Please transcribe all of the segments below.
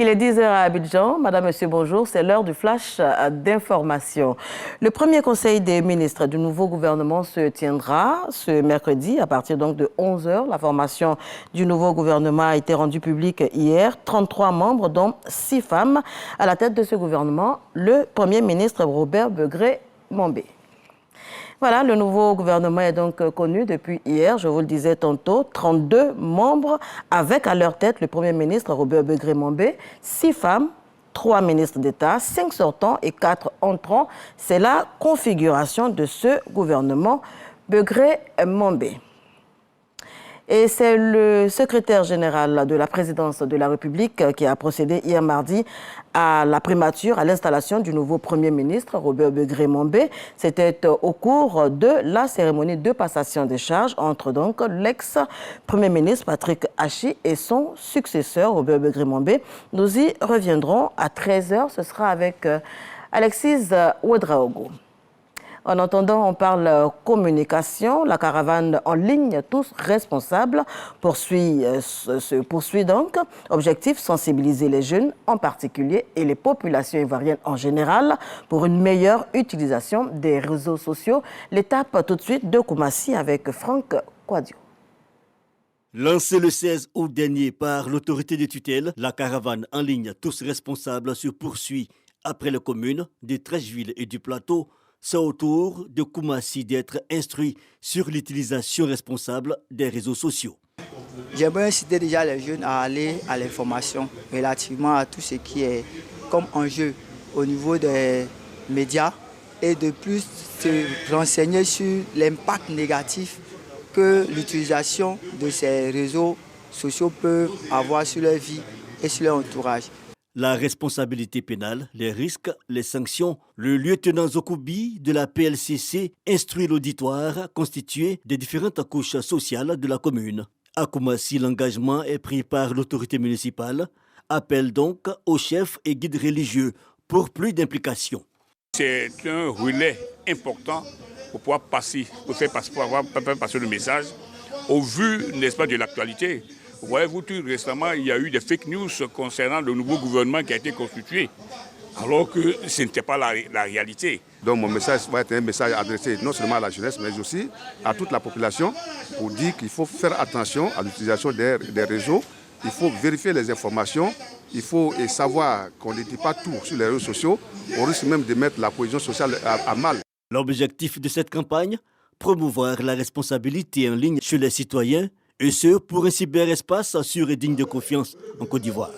Il est 10h à Abidjan. Madame, Monsieur, bonjour. C'est l'heure du flash d'information. Le premier conseil des ministres du nouveau gouvernement se tiendra ce mercredi à partir donc de 11h. La formation du nouveau gouvernement a été rendue publique hier. 33 membres, dont 6 femmes. À la tête de ce gouvernement, le premier ministre Robert Begré-Mombé. Voilà, le nouveau gouvernement est donc connu depuis hier, je vous le disais tantôt, 32 membres avec à leur tête le Premier ministre Robert Begré-Mombé, 6 femmes, 3 ministres d'État, 5 sortants et 4 entrants. C'est la configuration de ce gouvernement Begré-Mombé. Et c'est le secrétaire général de la présidence de la République qui a procédé hier mardi à la primature, à l'installation du nouveau Premier ministre, Robert Begré-Mombé. C'était au cours de la cérémonie de passation des charges entre donc l'ex-Premier ministre Patrick Hachi et son successeur, Robert Begré-Mombé. Nous y reviendrons à 13h. Ce sera avec Alexis Ouedraogo. En attendant, on parle communication. La caravane en ligne, tous responsables, se poursuit donc. Objectif, sensibiliser les jeunes en particulier et les populations ivoiriennes en général pour une meilleure utilisation des réseaux sociaux. L'étape tout de suite de Koumassi avec Franck Kouadio. Lancée le 16 août dernier par l'autorité de tutelle, la caravane en ligne, tous responsables, se poursuit après les communes de Trècheville et du Plateau. C'est au tour de Koumassi d'être instruit sur l'utilisation responsable des réseaux sociaux. J'aimerais inciter déjà les jeunes à aller à l'information relativement à tout ce qui est comme enjeu au niveau des médias et de plus se renseigner sur l'impact négatif que l'utilisation de ces réseaux sociaux peut avoir sur leur vie et sur leur entourage. La responsabilité pénale, les risques, les sanctions. Le lieutenant Zokoubi de la PLCC instruit l'auditoire constitué des différentes couches sociales de la commune. À Koumassi, l'engagement est pris par l'autorité municipale. Appelle donc aux chefs et guides religieux pour plus d'implication. C'est un relais important pour pouvoir passer, pour faire passer le message au vu, n'est-ce pas, de l'actualité. Voyez-vous, tout récemment, il y a eu des fake news concernant le nouveau gouvernement qui a été constitué, alors que ce n'était pas la réalité. Donc mon message va être un message adressé non seulement à la jeunesse, mais aussi à toute la population pour dire qu'il faut faire attention à l'utilisation des réseaux. Il faut vérifier les informations, il faut savoir qu'on ne dit pas tout sur les réseaux sociaux. On risque même de mettre la cohésion sociale à mal. L'objectif de cette campagne, promouvoir la responsabilité en ligne chez les citoyens, et ce, pour un cyberespace sûr et digne de confiance en Côte d'Ivoire.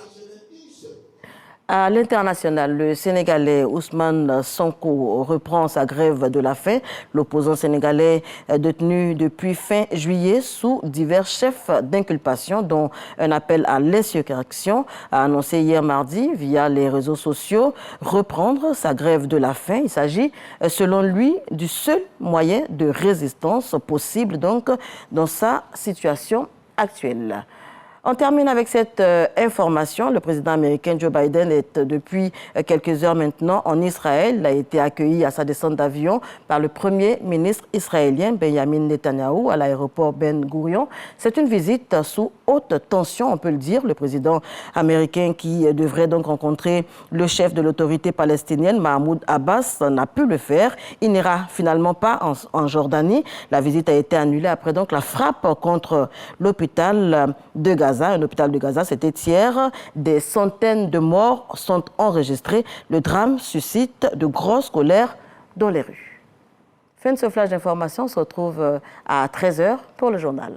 À l'international, le Sénégalais Ousmane Sonko reprend sa grève de la faim. L'opposant sénégalais est détenu depuis fin juillet sous divers chefs d'inculpation, dont un appel à l'insurrection, a annoncé hier mardi via les réseaux sociaux reprendre sa grève de la faim. Il s'agit, selon lui, du seul moyen de résistance possible donc dans sa situation actuelle. On termine avec cette information. Le président américain Joe Biden est depuis quelques heures maintenant en Israël. Il a été accueilli à sa descente d'avion par le premier ministre israélien Benjamin Netanyahou à l'aéroport Ben Gurion. C'est une visite sous haute tension, on peut le dire. Le président américain qui devrait donc rencontrer le chef de l'autorité palestinienne, Mahmoud Abbas, n'a pu le faire. Il n'ira finalement pas en Jordanie. La visite a été annulée après donc la frappe contre l'hôpital de Gaza. Un hôpital de Gaza, c'était hier. Des centaines de morts sont enregistrés. Le drame suscite de grosses colères dans les rues. Fin de ce flash d'information. On se retrouve à 13h pour le journal.